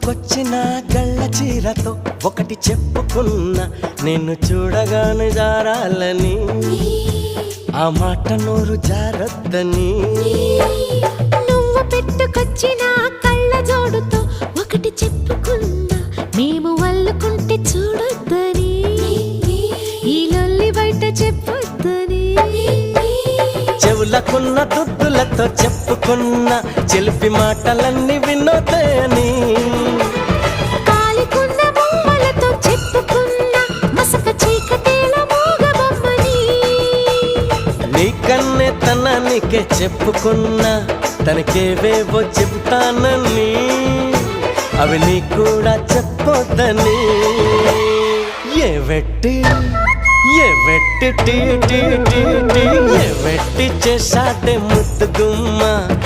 పుట్టుకొచ్చిన గళ్ళ చీరతో ఒకటి చెప్పుకున్నా, నిన్ను చూడగానే జారాలని, ఆ మాట నోరు జారొద్దని. నువ్వు పెట్టుకొచ్చిన కళ్ళ జోడుతో ఒకటి చెప్పుకున్నా, మేము వల్లుకుంటే చూడొద్దని, ఈ లొల్లి బయట చెప్పొద్దని. చెవులకున్న దుద్దులతో చెప్పుకున్న చిలిపి మాటలన్నీ వినోదయని, కాలికున్న బొమ్మలతో చెప్పుకున్న మసక చీకటేల మూగబొమ్మని. నీకన్నే తనానికే చెప్పుకున్నా, తనకేవేవో చెబుతానని, అవి నీ కూడా చెప్పొద్దని. ఏ వెట్టి టీ టీ టీ టీ ఏ వెట్టి చేశాడే ముద్దు గుమ్మ.